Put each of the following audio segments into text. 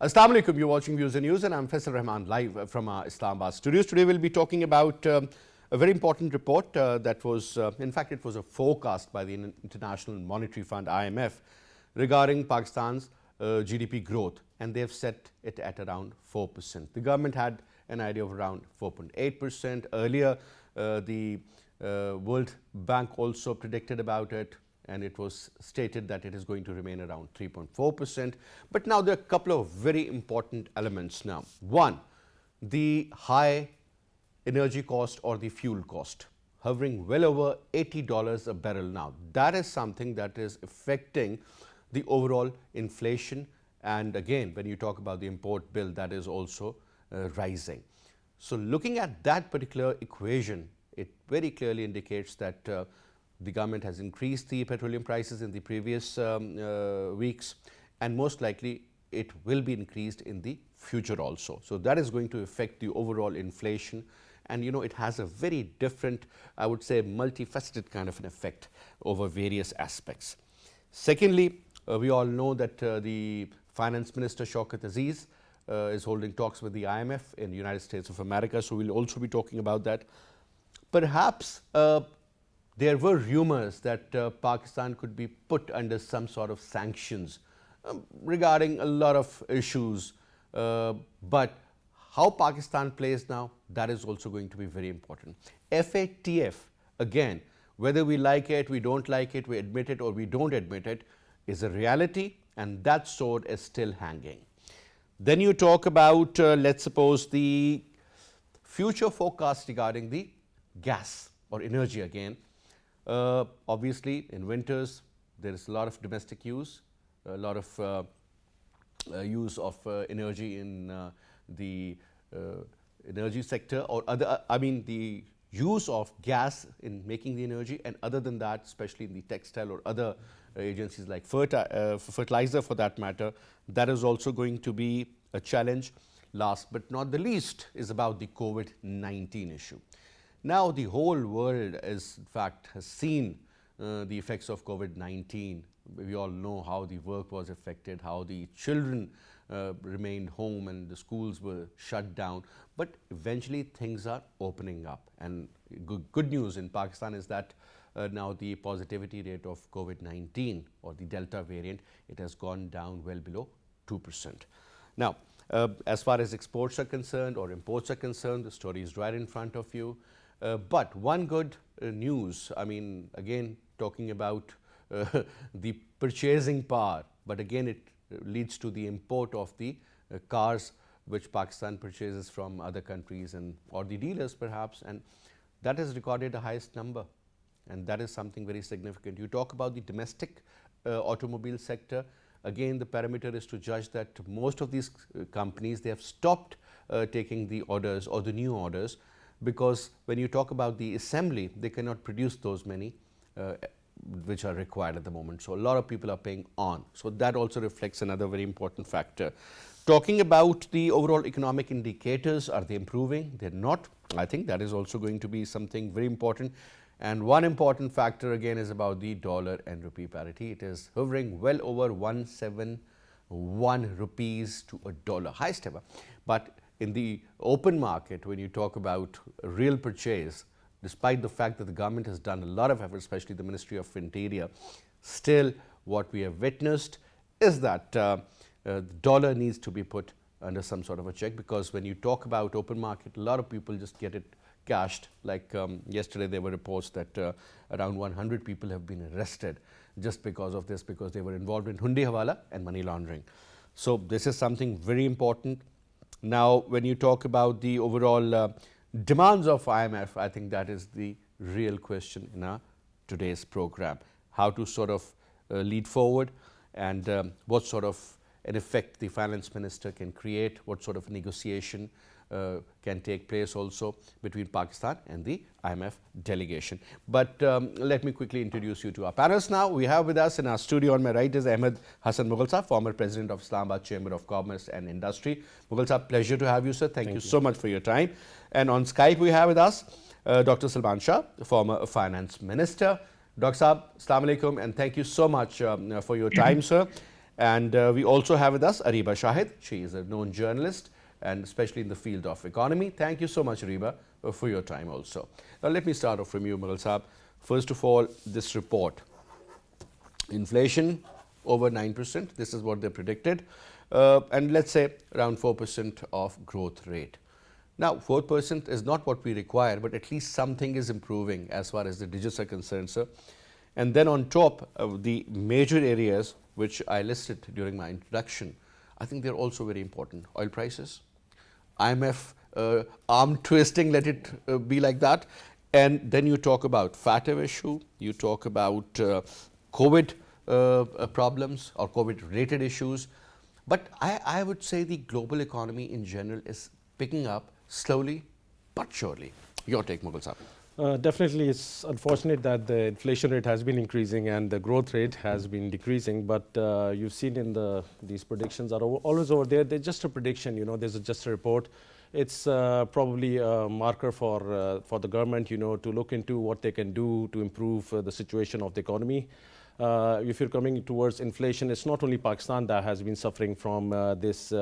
Assalamu alaikum, you're watching Views and News and I'm Faisal Rehman live from our Islamabad studios. Today we'll be talking about a very important report that was, in fact it was a forecast by the International Monetary Fund IMF regarding Pakistan's GDP growth, and they've set it at around 4%. The government had an idea of around 4.8%. Earlier the World Bank also predicted about it, and it was stated that it is going to remain around 3.4%. But now there are a couple of very important elements now. One, the high energy cost or the fuel cost, hovering well over $80 a barrel now. That is something that is affecting the overall inflation. And again, when you talk about the import bill, that is also rising. So looking at that particular equation, it very clearly indicates that the government has increased the petroleum prices in the previous weeks, and most likely it will be increased in the future also. So that is going to affect the overall inflation, and it has a very different, I would say, multifaceted kind of an effect over various aspects. Secondly, we all know that the Finance Minister Shaukat Aziz is holding talks with the IMF in the United States of America, so we'll also be talking about that. Perhaps there were rumors that Pakistan could be put under some sort of sanctions regarding a lot of issues. But how Pakistan plays now, that is also going to be very important. FATF, again, whether we like it, we don't like it, we admit it or we don't admit it, is a reality, and that sword is still hanging. Then you talk about, let's suppose, the future forecast regarding the gas or energy again. Obviously, in winters, there is a lot of domestic use, a lot of use of energy in the energy sector, or the use of gas in making the energy, and other than that, especially in the textile or other agencies like fertilizer for that matter, that is also going to be a challenge. Last but not the least is about the COVID-19 issue. Now the whole world is, in fact, has seen the effects of COVID-19. We all know how the work was affected, how the children remained home and the schools were shut down. But eventually things are opening up. And good news in Pakistan is that now the positivity rate of COVID-19 or the Delta variant, it has gone down well below 2%. Now, as far as exports are concerned or imports are concerned, the story is right in front of you. But one good news, again, talking about the purchasing power, but again, it leads to the import of the cars which Pakistan purchases from other countries or the dealers perhaps, and that has recorded the highest number, and that is something very significant. You talk about the domestic automobile sector. Again, the parameter is to judge that most of these companies, they have stopped taking the orders or the new orders, because when you talk about the assembly, they cannot produce those many which are required at the moment. So a lot of people are paying on. So that also reflects another very important factor. Talking about the overall economic indicators, are they improving? They're not. I think that is also going to be something very important. And one important factor again is about the dollar and rupee parity. It is hovering well over 171 rupees to a dollar, highest ever. But in the open market, when you talk about real purchase, despite the fact that the government has done a lot of effort, especially the Ministry of Interior, still what we have witnessed is that the dollar needs to be put under some sort of a check, because when you talk about open market, a lot of people just get it cashed. Like yesterday there were reports that around 100 people have been arrested just because of this, because they were involved in hundi hawala and money laundering. So this is something very important. Now, when you talk about the overall demands of IMF, I think that is the real question in our today's program. How to sort of lead forward, and what sort of an effect the finance minister can create, what sort of negotiation can take place also between Pakistan and the IMF delegation. But let me quickly introduce you to our panelists now. We have with us in our studio on my right is Ahmed Hassan Mughal Sahab, former president of Islamabad Chamber of Commerce and Industry. Mughal Sahab, pleasure to have you, sir. Thank you so much for your time. And on Skype we have with us Dr. Salman Shah, former finance minister. Dr. Sahab, Assalamu alaikum, and thank you so much for your time, sir. And we also have with us Ariba Shahid. She is a known journalist and especially in the field of economy. Thank you so much, Ariba, for your time also. Now, let me start off from you, Mughal Saab. First of all, this report. Inflation over 9%. This is what they predicted. And let's say around 4% of growth rate. Now, 4% is not what we require, but at least something is improving as far as the digits are concerned, sir. And then on top of the major areas which I listed during my introduction, I think they're also very important. Oil prices, IMF arm twisting, let it be like that. And then you talk about FATF issue, you talk about COVID problems or COVID related issues. But I would say the global economy in general is picking up slowly but surely. Your take, Mughal Saab. Definitely, it's unfortunate that the inflation rate has been increasing and the growth rate has been decreasing. But you've seen in these predictions are always over there. They're just a prediction, there's just a report. It's probably a marker for the government, to look into what they can do to improve the situation of the economy. If you're coming towards inflation, it's not only Pakistan that has been suffering from this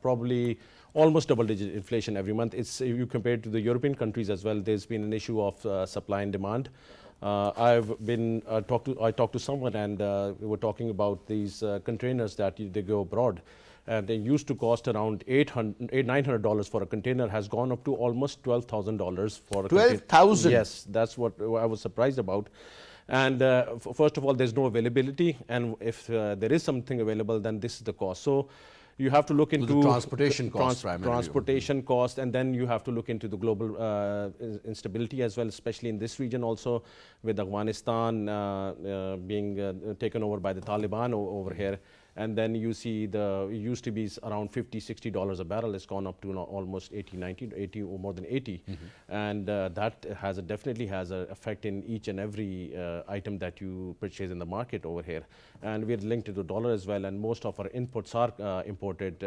probably almost double-digit inflation every month. It's, if you compare it to the European countries as well, there's been an issue of supply and demand. I talked to someone and we were talking about these containers that they go abroad. And they used to cost around $900 for a container, has gone up to almost $12,000 for a container. 12,000? Yes, that's what I was surprised about. And first of all, there's no availability. And if there is something available, then this is the cost. So you have to look into the transportation cost, transportation cost, and then you have to look into the global instability as well, especially in this region also, with Afghanistan being taken over by the Taliban over here. And then you see it used to be around $50–60 a barrel. It's gone up to almost 80 or more than 80. And that definitely has an effect in each and every item that you purchase in the market over here. And we're linked to the dollar as well. And most of our inputs are imported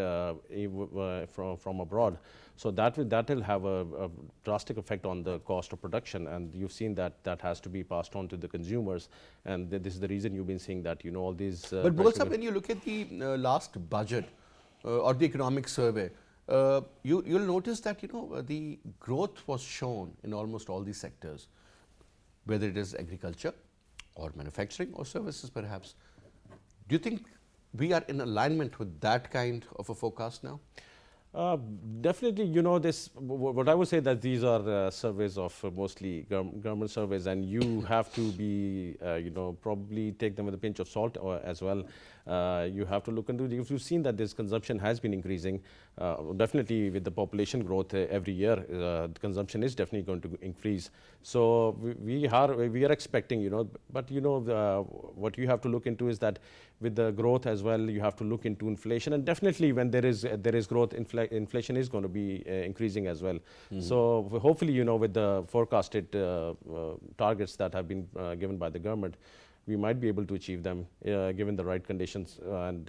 from abroad. So that will have a drastic effect on the cost of production, and you've seen that has to be passed on to the consumers, and this is the reason you've been seeing that all these. But Basit, when you look at the last budget or the economic survey, you'll notice that the growth was shown in almost all these sectors, whether it is agriculture or manufacturing or services, perhaps. Do you think we are in alignment with that kind of a forecast now? Definitely, what I would say that these are surveys of mostly government surveys, and you have to be, probably take them with a pinch of salt as well. You have to look into if you've seen that this consumption has been increasing. Definitely with the population growth every year, the consumption is definitely going to increase. So we are expecting, but what you have to look into is that with the growth as well, you have to look into inflation, and definitely when there is growth, inflation is going to be increasing as well. So hopefully, with the forecasted targets that have been given by the government, we might be able to achieve them given the right conditions. And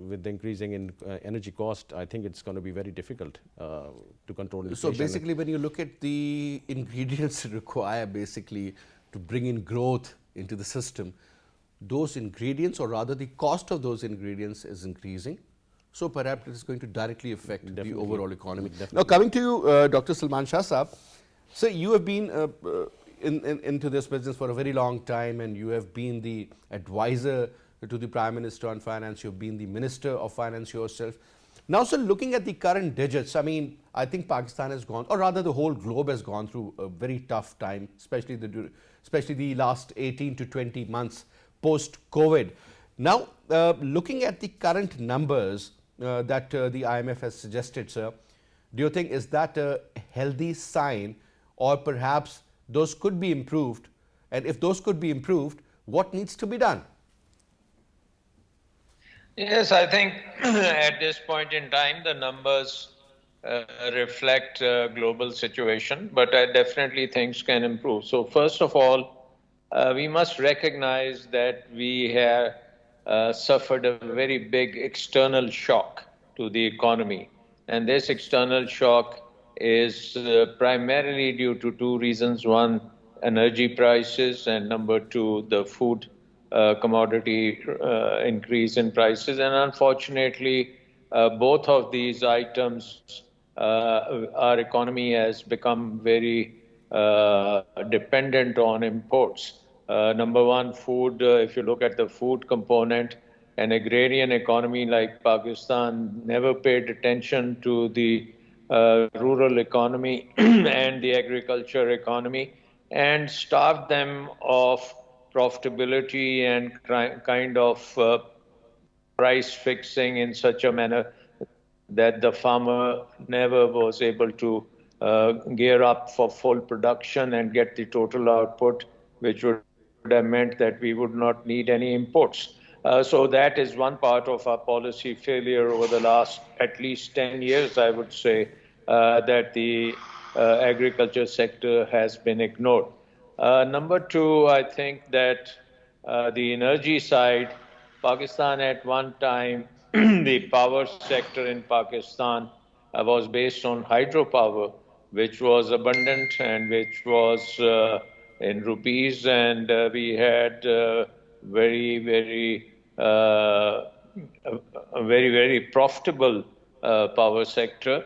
with the increasing in energy cost, I think it's going to be very difficult to control inflation. So basically, when you look at the ingredients required basically to bring in growth into the system, those ingredients, or rather the cost of those ingredients, is increasing. So perhaps it is going to directly affect the overall economy. Definitely. Now, coming to you, Dr. Salman Shah Saab, so you have been into this business for a very long time, and you have been the advisor to the Prime Minister on finance. You've been the Minister of Finance yourself. Now, so looking at the current digits, I mean, I think Pakistan has gone, or rather the whole globe has gone through a very tough time, especially the last 18 to 20 months post-COVID. Now, looking at the current numbers that the IMF has suggested, sir, do you think is that a healthy sign, or perhaps those could be improved? And if those could be improved, what needs to be done? Yes, I think at this point in time, the numbers reflect global situation, but I definitely things can improve. So first of all, we must recognize that we have suffered a very big external shock to the economy. And this external shock is primarily due to two reasons. One, energy prices, and number two, the food commodity increase in prices. And unfortunately, both of these items, our economy has become very dependent on imports. Number one, food, if you look at the food component, an agrarian economy like Pakistan never paid attention to the rural economy and the agriculture economy and starved them of profitability and kind of price fixing in such a manner that the farmer never was able to gear up for full production and get the total output, which would have meant that we would not need any imports. So that is one part of our policy failure over the last at least 10 years, I would say, that the agriculture sector has been ignored. Number two, I think that the energy side, Pakistan at one time, the power sector in Pakistan was based on hydropower, which was abundant and which was in rupees, and we had very profitable power sector.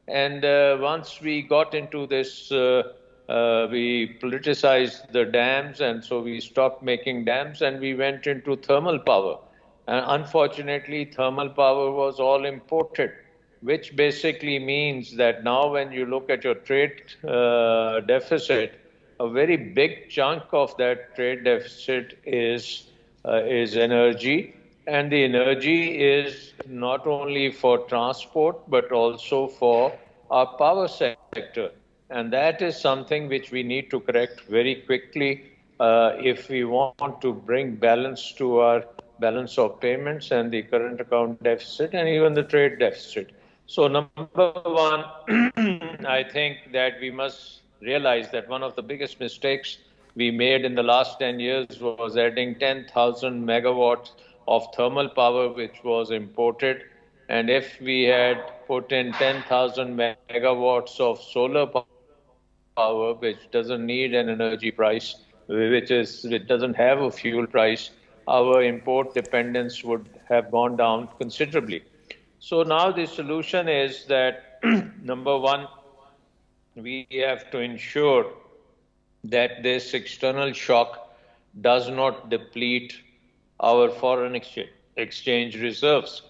And once we got into this, we politicized the dams, and so we stopped making dams and we went into thermal power. And unfortunately, thermal power was all imported, which basically means that now when you look at your trade deficit, a very big chunk of that trade deficit is energy. And the energy is not only for transport, but also for our power sector. And that is something which we need to correct very quickly if we want to bring balance to our balance of payments and the current account deficit and even the trade deficit. So number one, I think that we must realize that one of the biggest mistakes we made in the last 10 years was adding 10,000 megawatts of thermal power, which was imported. And if we had put in 10,000 megawatts of solar power, which doesn't need an energy price, which doesn't have a fuel price, our import dependence would have gone down considerably. So now the solution is that, number one, we have to ensure that this external shock does not deplete our foreign exchange reserves.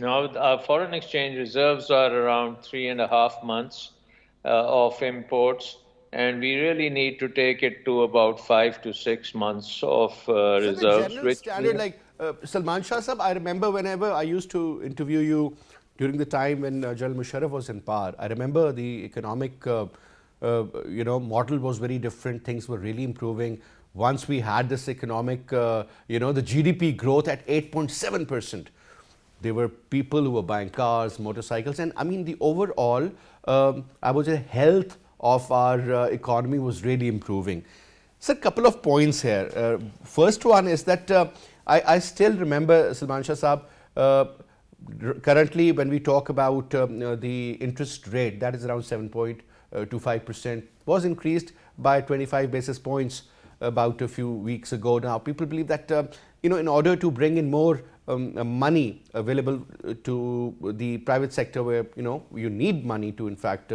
Now, our foreign exchange reserves are around 3.5 months of imports, and we really need to take it to about 5 to 6 months of reserves. So the general standard, like Salman Shah Sahab, I remember whenever I used to interview you during the time when General Musharraf was in power, I remember the economic model was very different. Things were really improving. Once we had this economic, the GDP growth at 8.7%. There were people who were buying cars, motorcycles, and I mean the overall, I would say, health of our economy was really improving. So a couple of points here. First one is that I still remember, Salman Shah Sahab, currently when we talk about the interest rate, that is around 7.25%, was increased by 25 basis points about a few weeks ago. Now people believe that in order to bring in more money available to the private sector, where you need money to in fact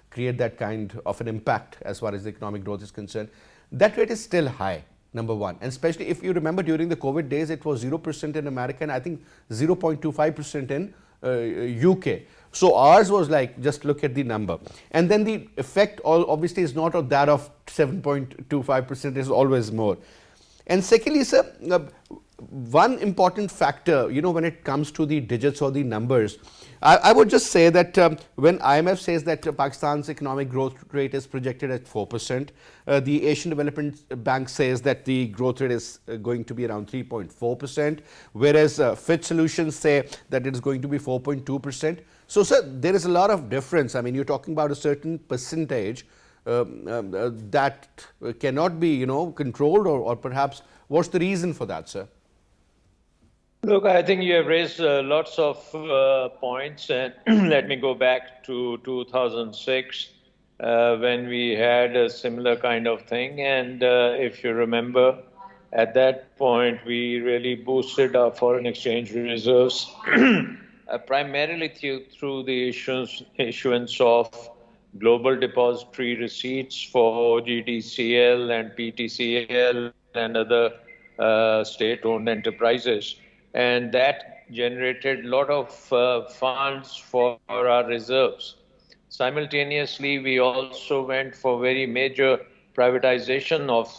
create that kind of an impact as far as the economic growth is concerned, that rate is still high, number one. And especially if you remember during the COVID days, it was 0% in America and I think 0.25% in UK. So ours was like, just look at the number. And then the effect obviously is not of that of 7.25%, is always more. And secondly, sir, one important factor, when it comes to the digits or the numbers, I would just say that when IMF says that Pakistan's economic growth rate is projected at 4%, the Asian Development Bank says that the growth rate is going to be around 3.4%, whereas Fitch Solutions say that it is going to be 4.2%. So, sir, there is a lot of difference. I mean, you're talking about a certain percentage that cannot be, controlled, or perhaps what's the reason for that, sir? Look, I think you have raised lots of points, and let me go back to 2006 when we had a similar kind of thing. And if you remember, At that point, we really boosted our foreign exchange reserves, primarily through the issuance of global depository receipts for GDCL and PTCL and other state-owned enterprises. And that generated a lot of funds for our reserves. Simultaneously, we also went for very major privatization of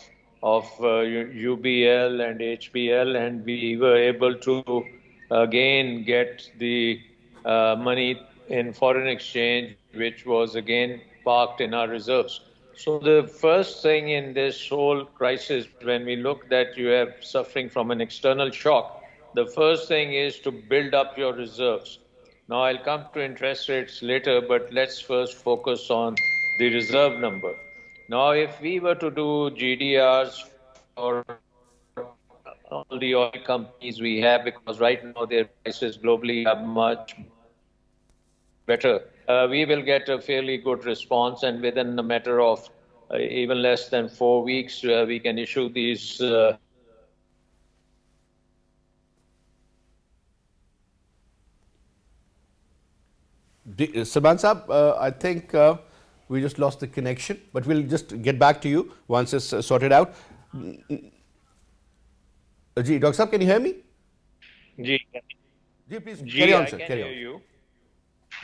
UBL and HBL, and we were able to again get the money in foreign exchange, which was again parked in our reserves. So the first thing in this whole crisis, when we look that you are suffering from an external shock, the first thing is to build up your reserves. Now I'll come to interest rates later, but let's first focus on the reserve number. Now, if we were to do GDRs for all the oil companies we have, because right now their prices globally are much better, we will get a fairly good response, and within a matter of even less than 4 weeks, we can issue these. Salman Saab, I think we just lost the connection, but we'll just get back to you once it's sorted out. Dr. Saab, can you hear me? Ji Please ji carry on, I sir. can Carry hear on. you.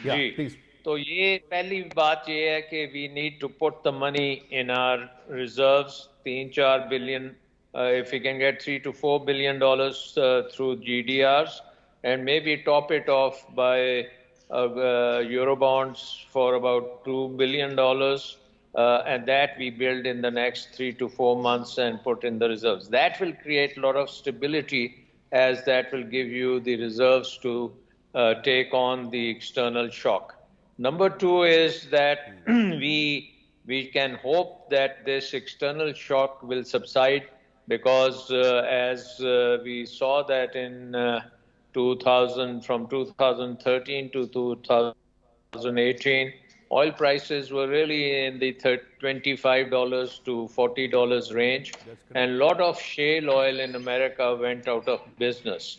Yeah, ji please. तो ये पहली बात ये है कि we need to put the money in our reserves, 3-4 billion, if we can get $3 to $4 billion through GDRs, and maybe top it off by Eurobonds for about $2 billion, and that we build in the next 3 to 4 months and put in the reserves. That will create a lot of stability, as that will give you the reserves to take on the external shock. Number two is that we can hope that this external shock will subside, because as we saw that in 2000, from 2013 to 2018, oil prices were really in the $25 to $40 range, and a lot of shale oil in America went out of business.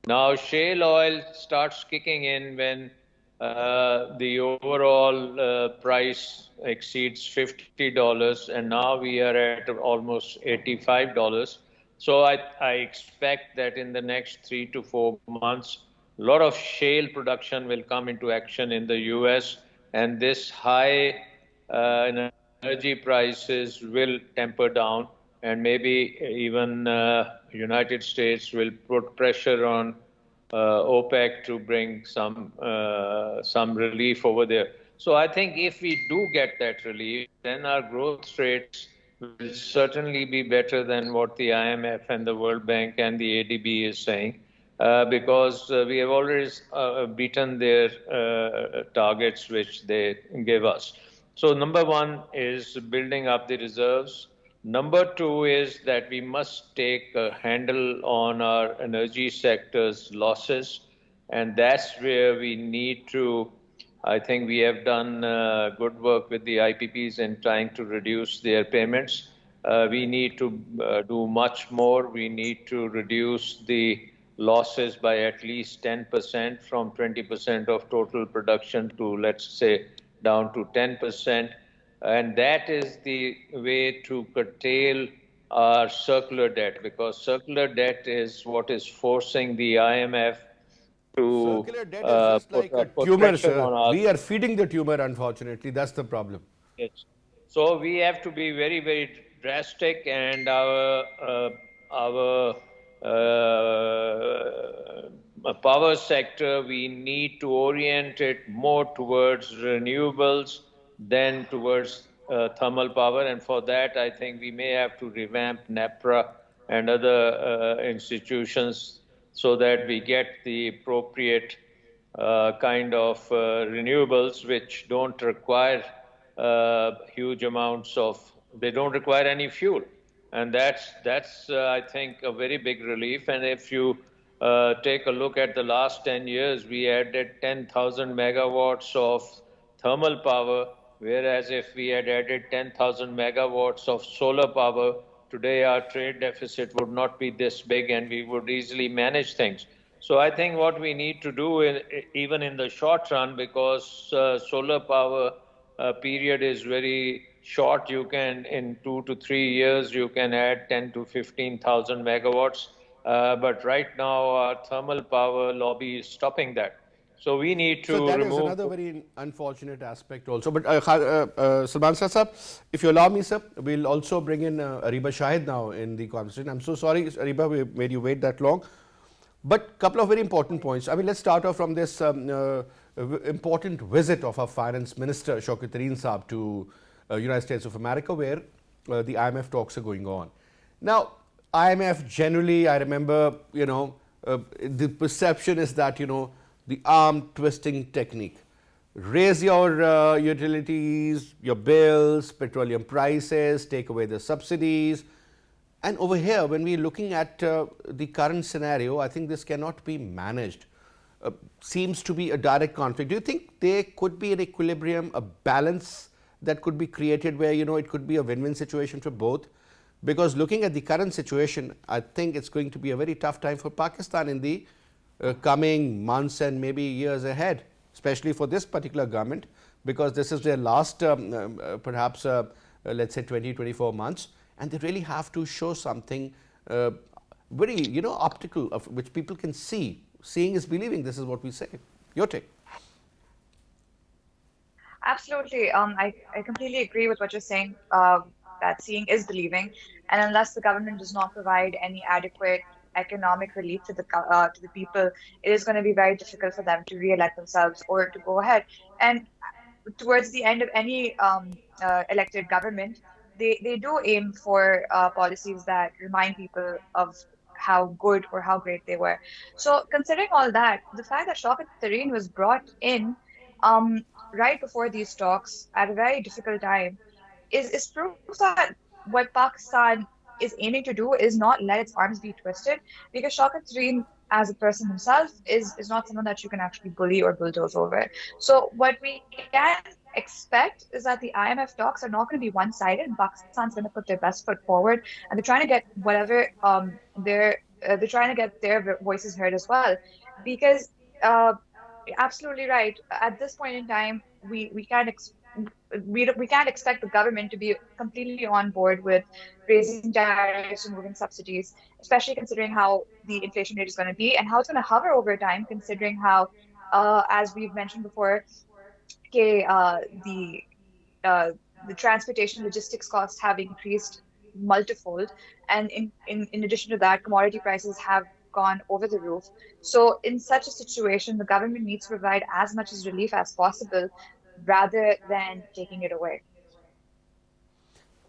Now, shale oil starts kicking in when the overall price exceeds $50, and now we are at almost $85. So I expect that in the next 3 to 4 months, a lot of shale production will come into action in the US, and this high energy prices will temper down, and maybe even United States will put pressure on OPEC to bring some relief over there. So I think if we do get that relief, then our growth rates will certainly be better than what the IMF and the World Bank and the ADB is saying, because we have always beaten their targets which they give us. So number one is building up the reserves. Number two is that we must take a handle on our energy sector's losses, and that's where we need to. I think we have done good work with the IPPs in trying to reduce their payments. We need to do much more. We need to reduce the losses by at least 10%, from 20% of total production to, let's say, down to 10%. And that is the way to curtail our circular debt, because circular debt is what is forcing the IMF to Circular debt is just like a put tumor, pressure sir. on us. We are feeding the tumor, unfortunately. That's the problem. Yes. So we have to be very, very drastic, and our power sector, we need to orient it more towards renewables than towards thermal power. And for that, I think we may have to revamp NEPRA and other institutions, so that we get the appropriate kind of renewables which don't require huge amounts of, they don't require any fuel. And that's I think, a very big relief. And if you take a look at the last 10 years, we added 10,000 megawatts of thermal power, whereas if we had added 10,000 megawatts of solar power, today our trade deficit would not be this big and we would easily manage things. So I think what we need to do, even in the short run, because solar power period is very short, you can, in 2 to 3 years, you can add 10 to 15,000 megawatts. But right now, our thermal power lobby is stopping that. So we need So to that is remove. another very unfortunate aspect also. But Salman Shah sir, if you allow me, sir, we'll also bring in Ariba Shahid now in the conversation. I'm so sorry, Ariba, we made you wait that long. But couple of very important points. I mean, let's start off from this important visit of our finance minister, Shaukat Saab, to United States of America, where the IMF talks are going on. Now, IMF generally, I remember, the perception is that, the arm twisting technique. Raise your utilities, your bills, petroleum prices, take away the subsidies. And over here, when we're looking at the current scenario, I think this cannot be managed. Seems to be a direct conflict. Do you think there could be an equilibrium, a balance that could be created where, it could be a win-win situation for both? Because looking at the current situation, I think it's going to be a very tough time for Pakistan in the coming months and maybe years ahead, especially for this particular government, because this is their last, perhaps, let's say 20, 24 months, and they really have to show something very, optical, of which people can see. Seeing is believing, this is what we say. Your take. Absolutely. I completely agree with what you're saying, that seeing is believing. And unless the government does not provide any adequate economic relief to the people, it is going to be very difficult for them to re-elect themselves or to go ahead. And towards the end of any elected government, they do aim for policies that remind people of how good or how great they were. So considering all that, the fact that Shaukat was brought in right before these talks at a very difficult time is proof that what Pakistan is aiming to do is not let its arms be twisted, because Shaukat as a person himself is not someone that you can actually bully or bulldoze over. So what we can expect is that the IMF talks are not going to be one-sided. Pakistan's going to put their best foot forward, and they're trying to get whatever they're trying to get their voices heard as well, because absolutely right. At this point in time, we can't expect the government to be completely on board with raising tariffs, removing subsidies, especially considering how the inflation rate is going to be and how it's going to hover over time, considering how, as we've mentioned before, the transportation logistics costs have increased multifold, and in addition to that, commodity prices have gone over the roof. So in such a situation, the government needs to provide as much as relief as possible rather than taking it away.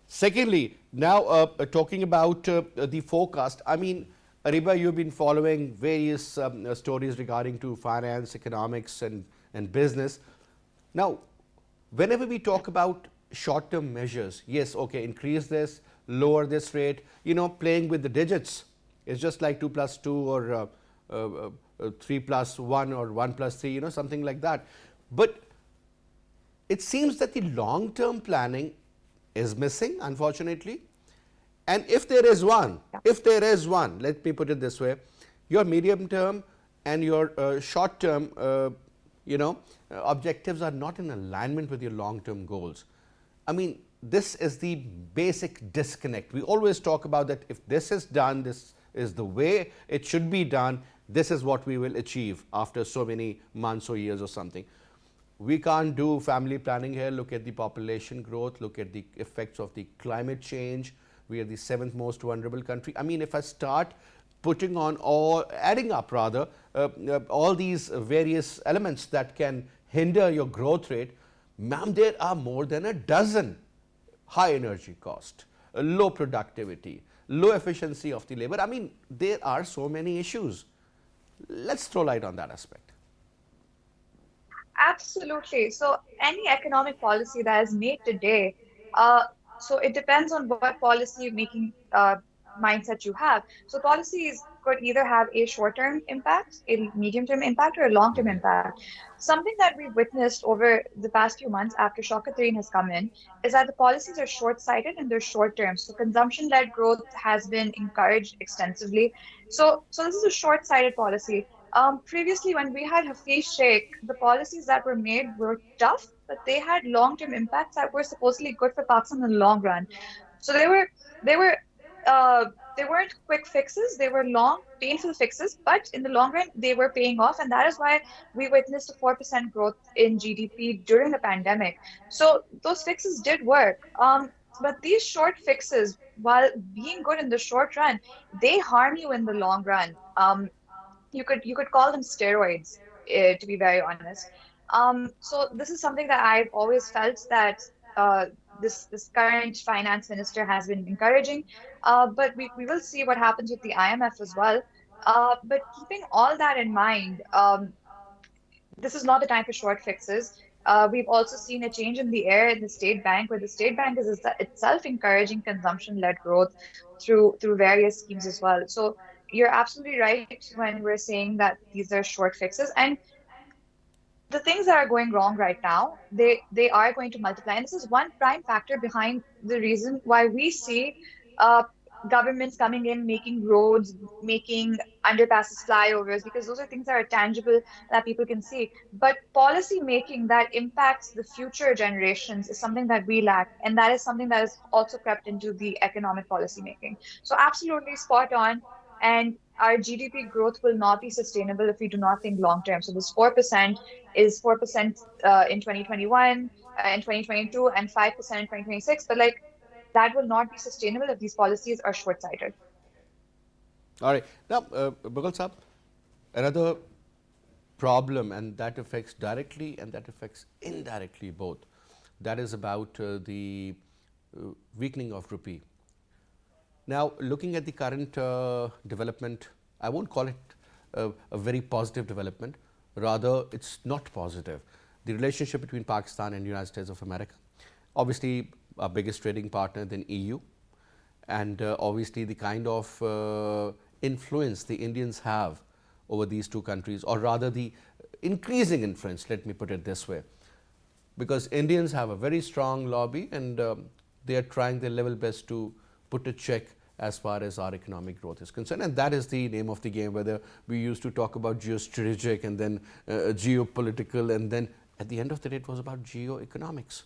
Secondly, now talking about the forecast, I mean, Ariba, you've been following various stories regarding to finance, economics and business. Now, whenever we talk about short-term measures, yes, okay, increase this, lower this rate, playing with the digits. It's just like 2 plus 2 or 3 plus 1 or 1 plus 3, something like that. But it seems that the long-term planning is missing, unfortunately. And if there is one, let me put it this way, your medium-term and your short-term, objectives are not in alignment with your long-term goals. I mean, this is the basic disconnect. We always talk about that if this is done, this is the way it should be done, this is what we will achieve after so many months or years or something. We can't do family planning here. Look at the population growth, look at the effects of the climate change. We are the 7th most vulnerable country. I mean, if I start putting on adding up rather, all these various elements that can hinder your growth rate, ma'am, there are more than a dozen. High energy cost, low productivity, low efficiency of the labor. I mean, there are so many issues. Let's throw light on that aspect. Absolutely. So any economic policy that is made today, so it depends on what policy making mindset you have. So policies could either have a short-term impact, a medium-term impact, or a long-term impact. Something that we've witnessed over the past few months after shock 3 has come in is that the policies are short-sighted and they're short-term. So consumption-led growth has been encouraged extensively. So this is a short-sighted policy. Previously, when we had Hafiz Sheikh, the policies that were made were tough, but they had long-term impacts that were supposedly good for Pakistan in the long run. So they were uh, they weren't quick fixes. They were long, painful fixes, but in the long run, they were paying off, and that is why we witnessed a 4% growth in GDP during the pandemic. So those fixes did work. But these short fixes, while being good in the short run, they harm you in the long run. You could call them steroids, to be very honest. So this is something that I've always felt that this current finance minister has been encouraging. But we will see what happens with the IMF as well. But keeping all that in mind, this is not the time for short fixes. We've also seen a change in the air in the state bank, where the state bank is itself encouraging consumption-led growth through various schemes as well. So you're absolutely right when we're saying that these are short fixes. And the things that are going wrong right now, they are going to multiply. And this is one prime factor behind the reason why we see uh, governments coming in, making roads, making underpasses, flyovers, because those are things that are tangible that people can see. But policy making that impacts the future generations is something that we lack. And that is something that has also crept into the economic policy making. So absolutely spot on. And our GDP growth will not be sustainable if we do not think long term. So this 4% is 4% in 2021, in 2022, and 5% in 2026. But like that will not be sustainable if these policies are short-sighted. All right. Now, Mughal Saab, another problem, and that affects directly and that affects indirectly both. That is about the weakening of rupee. Now, looking at the current development, I won't call it a very positive development. Rather, it's not positive. The relationship between Pakistan and United States of America, obviously our biggest trading partner, then EU, and obviously the kind of influence the Indians have over these two countries, or rather the increasing influence, let me put it this way, because Indians have a very strong lobby and they are trying their level best to put a check as far as our economic growth is concerned, and that is the name of the game. Whether we used to talk about geostrategic and then geopolitical, and then at the end of the day it was about geoeconomics.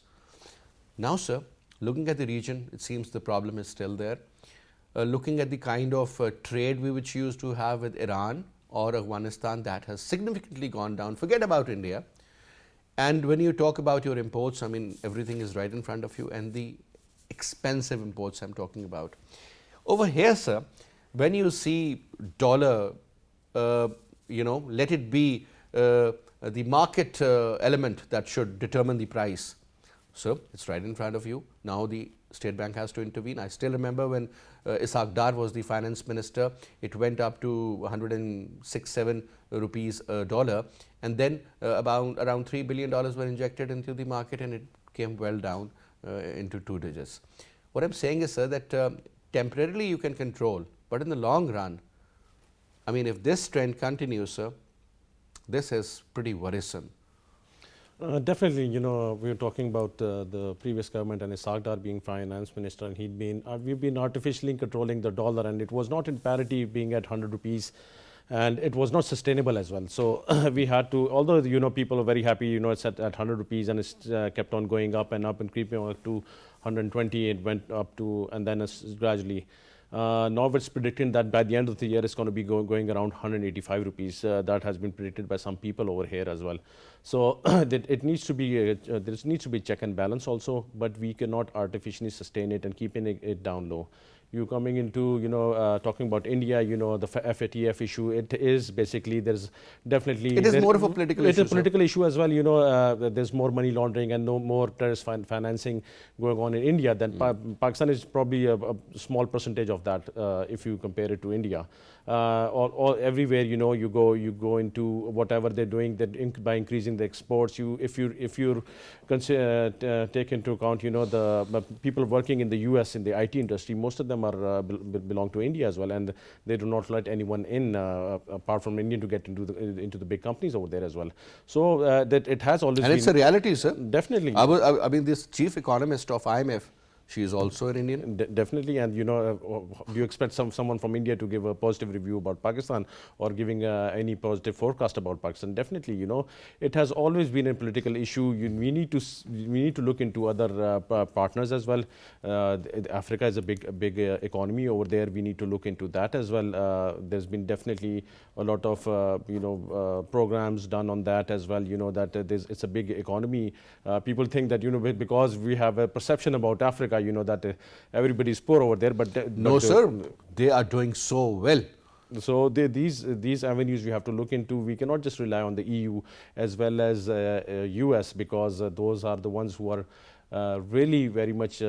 Now, sir, looking at the region, it seems the problem is still there. Looking at the kind of trade we which used to have with Iran or Afghanistan, that has significantly gone down. Forget about India. And when you talk about your imports, I mean, everything is right in front of you, and the expensive imports I'm talking about. Over here, sir, when you see dollar, let it be the market element that should determine the price. So it's right in front of you. Now the State Bank has to intervene. I still remember when Ishaq Dar was the finance minister, it went up to 106-7 rupees a dollar, and then around $3 billion were injected into the market, and it came well down into 2 digits. What I'm saying is, sir, that temporarily you can control, but in the long run, I mean, if this trend continues, sir, this is pretty worrisome. Definitely, we were talking about the previous government and Ishaq Dar being finance minister, and we've been artificially controlling the dollar, and it was not in parity being at 100 rupees, and it was not sustainable as well. So we had to, although people are very happy, it's at 100 rupees, and it's kept on going up and creeping up to 120. It went up to, and then it's gradually. Now it's predicting that by the end of the year it's going to be going around 185 rupees. That has been predicted by some people over here as well. So it needs to be there needs to be check and balance also, but we cannot artificially sustain it and keeping it down low. You coming into talking about India, the FATF issue. It is basically there's definitely it is more of a political issue. It is a political issue as well. There's more money laundering and no more terrorist financing going on in India. Then Pakistan is probably a small percentage of that if you compare it to India. Or everywhere you go into whatever they're doing by increasing the exports. If you take into account the people working in the US in the IT industry, most of them them are belong to India as well, and they do not let anyone in apart from Indian to get into the big companies over there as well. So that it has always And been, it's a reality, sir. Definitely. I mean, this chief economist of IMF, she is also an Indian. Definitely, and do you expect someone from India to give a positive review about Pakistan or giving any positive forecast about Pakistan? Definitely, it has always been a political issue. We need to look into other partners as well. Africa is a big economy over there. We need to look into that as well. There's been definitely a lot of programs done on that as well. That it's a big economy. People think that because we have a perception about Africa, that everybody is poor over there, but no, sir, they are doing so well. So these avenues we have to look into. We cannot just rely on the EU as well as US, because those are the ones who are really very much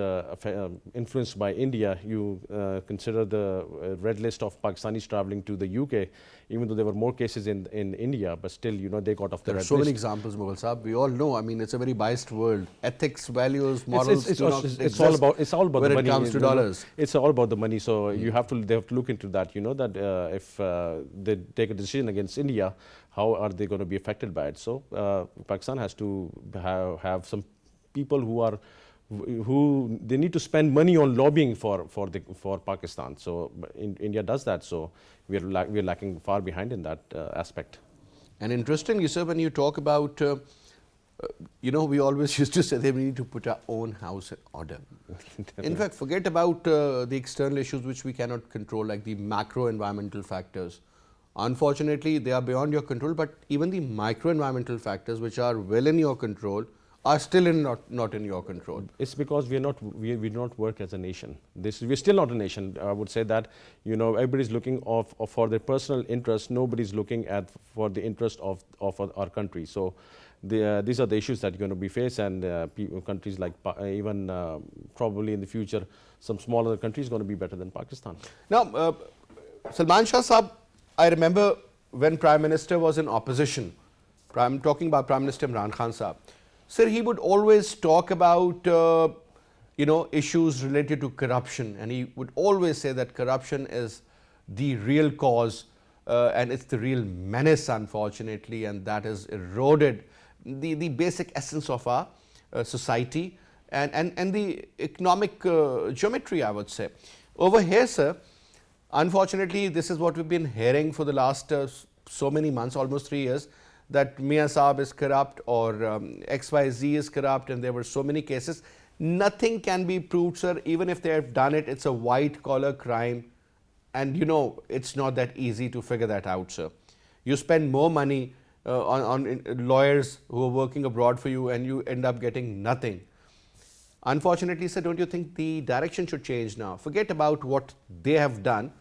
influenced by India. You consider the red list of Pakistanis traveling to the UK, even though there were more cases in India, but still, they got off the red list. There are so many examples, Mughal Sahab. We all know. I mean, it's a very biased world. Ethics, values, morals. It's all about the money. When it comes to dollars, it's all about the money. So they have to look into that. That if they take a decision against India, how are they going to be affected by it? So Pakistan has to have some people who they need to spend money on lobbying for Pakistan. So India does that. So we're lacking far behind in that aspect. And interestingly, sir, when you talk about, we always used to say that we need to put our own house in order. In fact, forget about the external issues which we cannot control, like the macro environmental factors. Unfortunately, they are beyond your control, but even the micro environmental factors which are well in your control are still not in your control. It's because we do not work as a nation. We're still not a nation. I would say that everybody's looking for their personal interest. Nobody's looking for the interest of our country. So these are the issues that are going to be faced, and countries like even probably in the future some smaller countries going to be better than Pakistan. Now, Salman Shah Sahab, I remember when Prime Minister was in opposition. I'm talking about Prime Minister Imran Khan Sahab. Sir, he would always talk about, issues related to corruption, and he would always say that corruption is the real cause and it's the real menace, unfortunately, and that has eroded the basic essence of our society and the economic geometry, I would say. Over here, sir, unfortunately, this is what we've been hearing for the last so many months, almost 3 years, that Mia Saab is corrupt or XYZ is corrupt, and there were so many cases. Nothing can be proved, sir. Even if they have done it, it's a white collar crime, and it's not that easy to figure that out, sir. You spend more money on lawyers who are working abroad for you, and you end up getting nothing. Unfortunately, sir, don't you think the direction should change now? Forget about what they have done.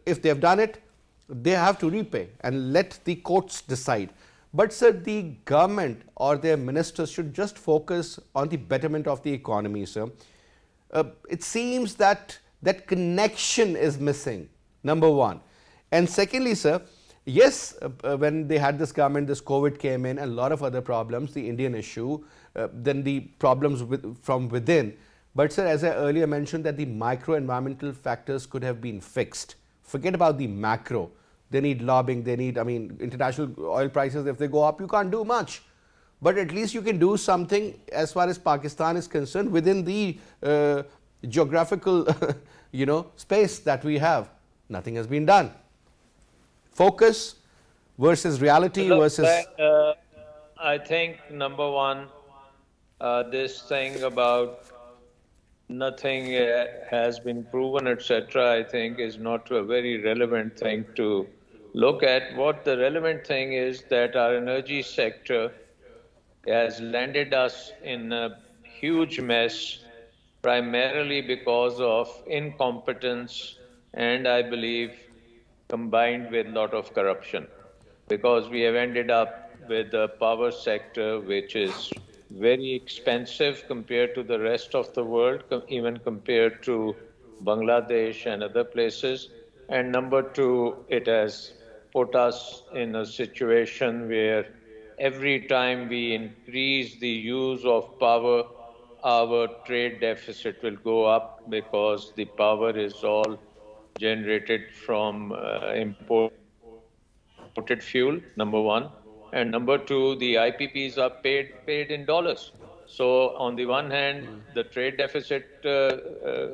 If they have done it, they have to repay and let the courts decide. But sir, the government or their ministers should just focus on the betterment of the economy, sir. It seems that that connection is missing, number one. And secondly, sir, yes, when they had this government, this COVID came in and a lot of other problems, the Indian issue, then the problems from within. But sir, as I earlier mentioned, that the micro environmental factors could have been fixed. Forget about the macro. They need lobbying, international oil prices, if they go up, you can't do much. But at least you can do something as far as Pakistan is concerned within the geographical, space that we have. Nothing has been done. Focus versus reality versus... I think, number one, this thing about nothing has been proven, etc., I think is not a very relevant thing to look at. What the relevant thing is that our energy sector has landed us in a huge mess, primarily because of incompetence and, I believe, combined with a lot of corruption. Because we have ended up with a power sector which is very expensive compared to the rest of the world, even compared to Bangladesh and other places. And number two, it has put us in a situation where every time we increase the use of power, our trade deficit will go up because the power is all generated from imported fuel, number one. And number two, the IPPs are paid in dollars. So on the one hand, the trade deficit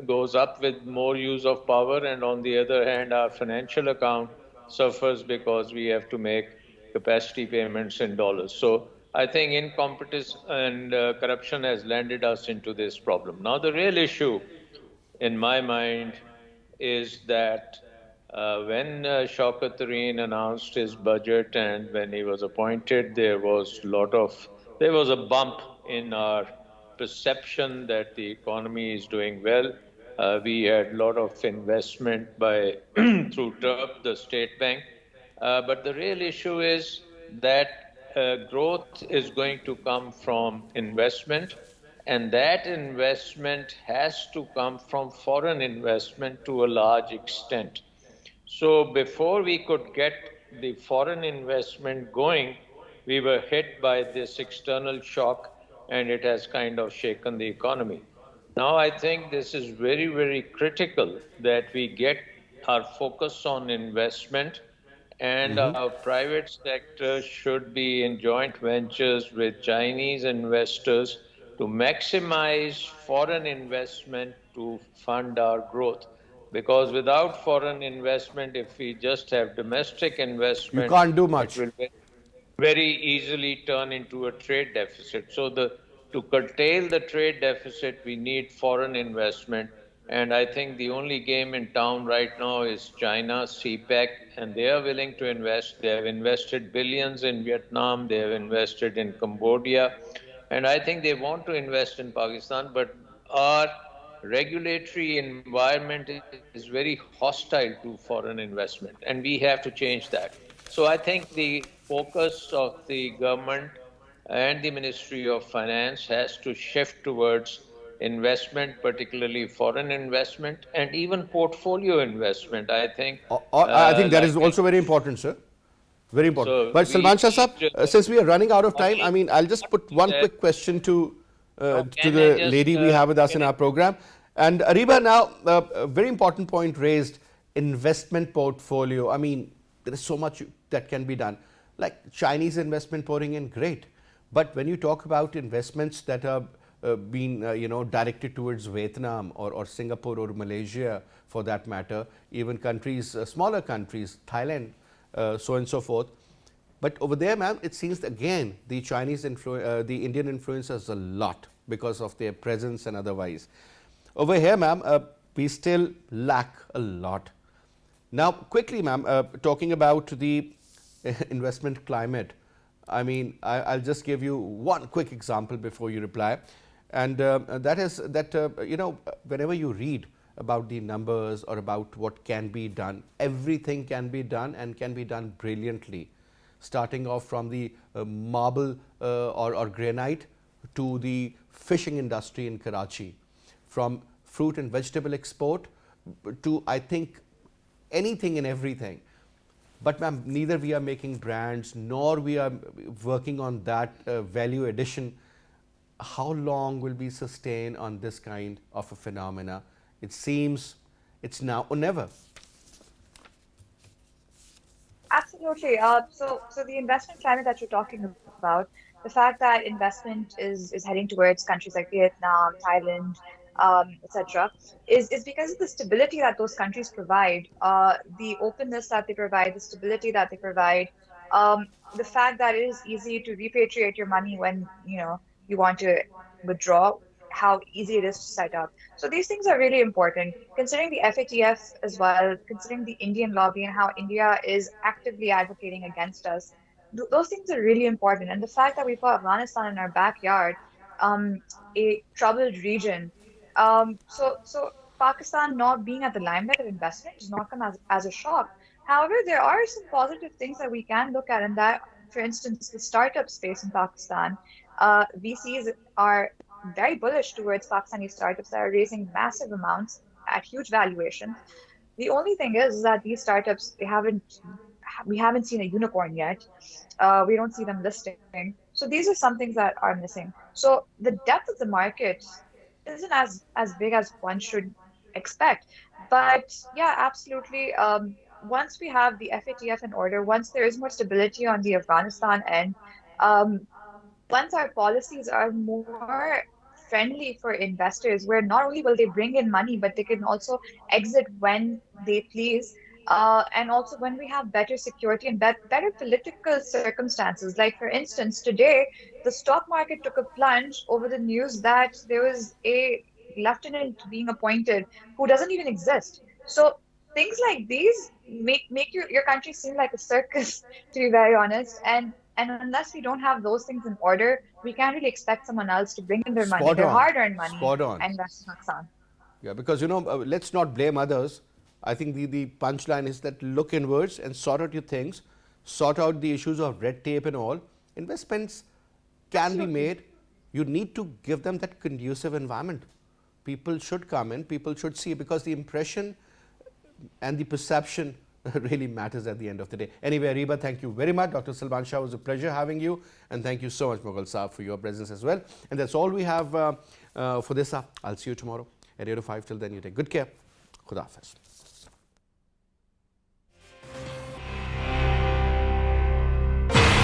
goes up with more use of power, and on the other hand, our financial account suffers because we have to make capacity payments in dollars. So I think incompetence and corruption has landed us into this problem. Now, the real issue in my mind is that when Shaukat Tareen announced his budget and when he was appointed, there was a bump in our perception that the economy is doing well. We had a lot of investment by through TURP, the state bank. But the real issue is that growth is going to come from investment, and that investment has to come from foreign investment to a large extent. So before we could get the foreign investment going, we were hit by this external shock, and it has kind of shaken the economy. Now I think this is very, very critical that we get our focus on investment, and our private sector should be in joint ventures with Chinese investors to maximize foreign investment to fund our growth. Because without foreign investment, if we just have domestic You investment, can't do it much. will very easily turn into a trade deficit. So to curtail the trade deficit, we need foreign investment. And I think the only game in town right now is China, CPEC, and they are willing to invest. They have invested billions in Vietnam, they have invested in Cambodia, and I think they want to invest in Pakistan, but our regulatory environment is very hostile to foreign investment, and we have to change that. So I think the focus of the government and the Ministry of Finance has to shift towards investment, particularly foreign investment, and even portfolio investment. I think, I think that is like also very important, sir. Very important. so But we Salman Shah need Sahab, since we are running out of time, I mean, I'll just put one that. quick question to Can I the just lady we have with us in finish? our program. And Ariba, now, a very important point raised, investment portfolio. I mean, there is so much that can be done. Like Chinese investment pouring in, great. But when you talk about investments that are being directed towards Vietnam or Singapore or Malaysia, for that matter, even countries, smaller countries, Thailand, so and so forth. But over there, ma'am, it seems again the the Indian influence is a lot because of their presence and otherwise. Over here, ma'am, we still lack a lot. Now, quickly, ma'am, talking about the investment climate, I mean, I'll just give you one quick example before you reply. And that is that, whenever you read about the numbers or about what can be done, everything can be done and can be done brilliantly. Starting off from the marble or granite to the fishing industry in Karachi, from fruit and vegetable export to, I think, anything and everything. But ma'am, neither we are making brands nor we are working on that value addition. How long will we sustain on this kind of a phenomena? It seems it's now or never. Absolutely. So the investment climate that you're talking about, the fact that investment is heading towards countries like Vietnam, Thailand, etc., is because of the stability that those countries provide, the openness that they provide, the stability that they provide, the fact that it is easy to repatriate your money when you want to withdraw, how easy it is to set up. So these things are really important. Considering the FATF as well, considering the Indian lobby and how India is actively advocating against us, those things are really important. And the fact that we've got Afghanistan in our backyard, a troubled region, so Pakistan not being at the limelight of investment does not come as a shock. However, there are some positive things that we can look at, and that, for instance, the startup space in Pakistan, VCs are very bullish towards Pakistani startups that are raising massive amounts at huge valuations. The only thing is that these startups, we haven't seen a unicorn yet. We don't see them listing. So these are some things that are missing. So the depth of the market isn't as big as one should expect. But yeah, absolutely. Once we have the FATF in order, once there is more stability on the Afghanistan end, um, once our policies are more friendly for investors, where not only will they bring in money, but they can also exit when they please. And also when we have better security and better political circumstances. Like, for instance, today, the stock market took a plunge over the news that there was a lieutenant being appointed who doesn't even exist. So things like these make your country seem like a circus, to be very honest. And unless we don't have those things in order, we can't really expect someone else to bring in their money, Spot their on. hard-earned money, Spot on. and invest in Pakistan. Yeah, because let's not blame others. I think the punchline is that look inwards and sort out your things, sort out the issues of red tape and all. Investments can be made. You need to give them that conducive environment. People should come in, people should see, because the impression and the perception really matters at the end of the day. Anyway, Ariba, thank you very much. Dr. Salman Shah, it was a pleasure having you. And thank you so much, Mughal Saab, for your presence as well. And that's all we have for this. I'll see you tomorrow at 8 to 5. Till then, you take good care. Khuda Hafiz.